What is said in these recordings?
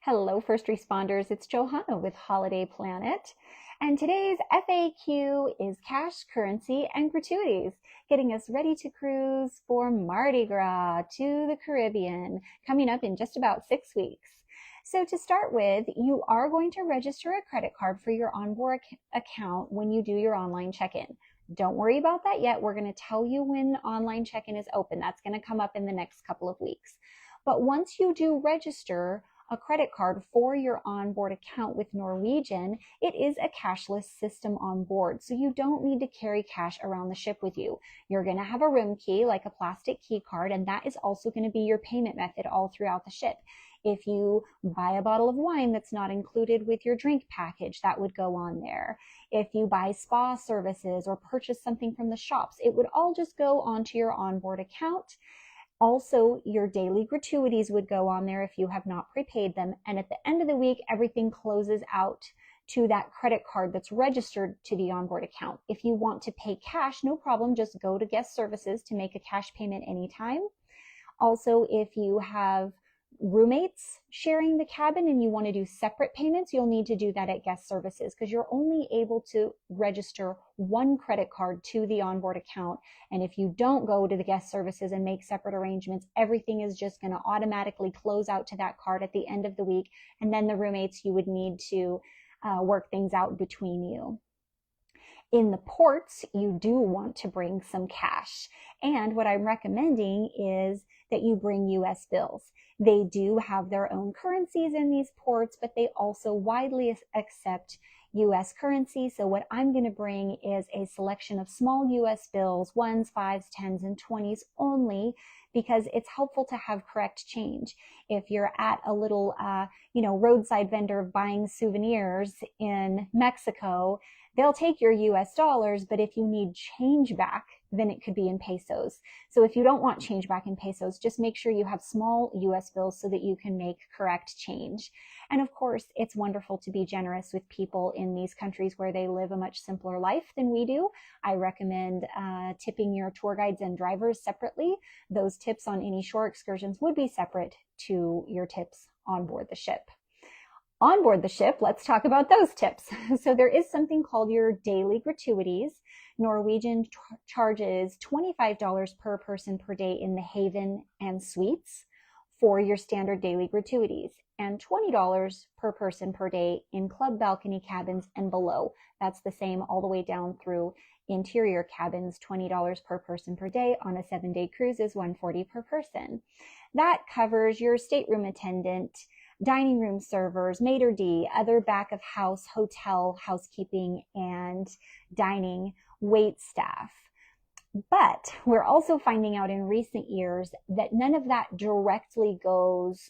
Hello, first responders. It's Johanna with Holiday Planet. And today's FAQ is cash, currency, and gratuities, getting us ready to cruise for Mardi Gras to the Caribbean, coming up in just about 6 weeks. So to start with, you are going to register a credit card for your onboard account when you do your online check-in. Don't worry about that yet. We're going to tell you when online check-in is open. That's going to come up in the next couple of weeks. But once you do register a credit card for your onboard account with Norwegian, it is a cashless system on board. So you don't need to carry cash around the ship with you. You're going to have a room key, like a plastic key card, and that is also going to be your payment method all throughout the ship. If you buy a bottle of wine that's not included with your drink package, that would go on there. If you buy spa services or purchase something from the shops, it would all just go onto your onboard account. Also, your daily gratuities would go on there if you have not prepaid them. And at the end of the week, everything closes out to that credit card that's registered to the onboard account. If you want to pay cash, no problem. Just go to guest services to make a cash payment anytime. Also, if you have roommates sharing the cabin and you want to do separate payments, you'll need to do that at guest services because you're only able to register one credit card to the onboard account. And if you don't go to the guest services and make separate arrangements, everything is just going to automatically close out to that card at the end of the week. And then the roommates, you would need to work things out between you. In the ports, you do want to bring some cash. And what I'm recommending is that you bring US bills. They do have their own currencies in these ports, but they also widely accept US currency. So what I'm going to bring is a selection of small US bills, 1s, 5s, 10s, and 20s only, because it's helpful to have correct change. If you're at a little, roadside vendor buying souvenirs in Mexico, they'll take your US dollars, but if you need change back, then it could be in pesos. So if you don't want change back in pesos, just make sure you have small US bills so that you can make correct change. And of course, it's wonderful to be generous with people in these countries where they live a much simpler life than we do. I recommend tipping your tour guides and drivers separately. Those tips on any shore excursions would be separate to your tips on board the ship. On board the ship, let's talk about those tips. So there is something called your daily gratuities. Norwegian charges $25 per person per day in the Haven and Suites for your standard daily gratuities, and $20 per person per day in club balcony cabins and below. That's the same all the way down through interior cabins. $20 per person per day on a 7-day cruise is $140 per person. That covers your stateroom attendant, dining room servers, maitre d', other back of house, hotel, housekeeping, and dining wait staff. But we're also finding out in recent years that none of that directly goes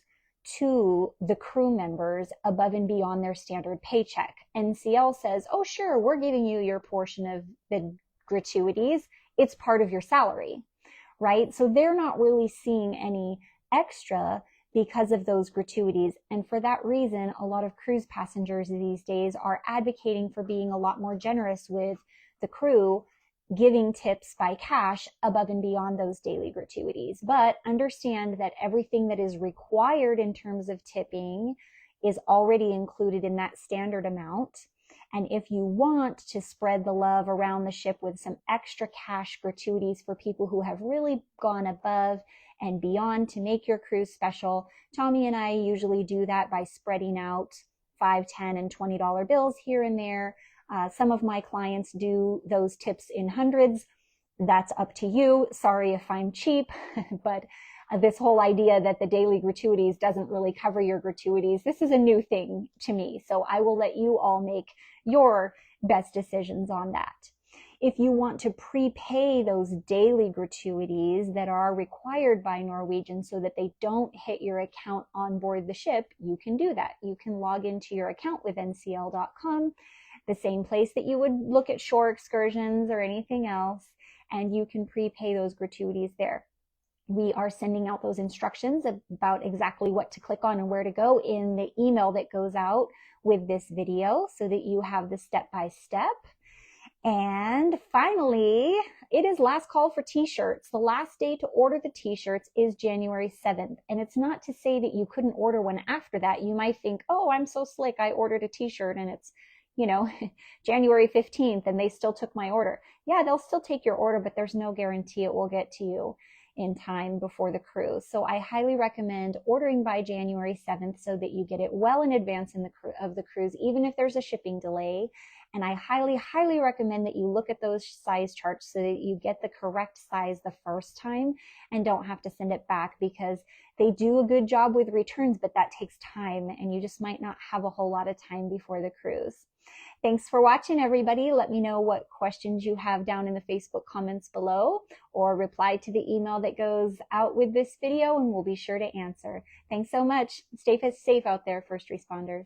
to the crew members above and beyond their standard paycheck. NCL says, oh, sure, we're giving you your portion of the gratuities. It's part of your salary, right? So they're not really seeing any extra because of those gratuities. And for that reason, a lot of cruise passengers these days are advocating for being a lot more generous with the crew, giving tips by cash above and beyond those daily gratuities. But understand that everything that is required in terms of tipping is already included in that standard amount. And if you want to spread the love around the ship with some extra cash gratuities for people who have really gone above and beyond to make your cruise special, Tommy and I usually do that by spreading out $5, $10, and $20 bills here and there. Some of my clients do those tips in hundreds. That's up to you. Sorry if I'm cheap, but this whole idea that the daily gratuities doesn't really cover your gratuities, this is a new thing to me. So I will let you all make your best decisions on that. If you want to prepay those daily gratuities that are required by Norwegian so that they don't hit your account on board the ship, you can do that. You can log into your account with ncl.com, the same place that you would look at shore excursions or anything else, and you can prepay those gratuities there. We are sending out those instructions about exactly what to click on and where to go in the email that goes out with this video so that you have the step-by-step. And finally, it is last call for t-shirts. The last day to order the t-shirts is January 7th. And it's not to say that you couldn't order one after that. You might think, oh, I'm so slick. I ordered a t-shirt and it's, January 15th and they still took my order. Yeah, they'll still take your order, but there's no guarantee it will get to you in time before the cruise. So I highly recommend ordering by January 7th so that you get it well in advance of the cruise, even if there's a shipping delay. And I highly, highly recommend that you look at those size charts so that you get the correct size the first time and don't have to send it back, because they do a good job with returns, but that takes time and you just might not have a whole lot of time before the cruise. Thanks for watching, everybody. Let me know what questions you have down in the Facebook comments below, or reply to the email that goes out with this video and we'll be sure to answer. Thanks so much. Stay safe out there, first responders.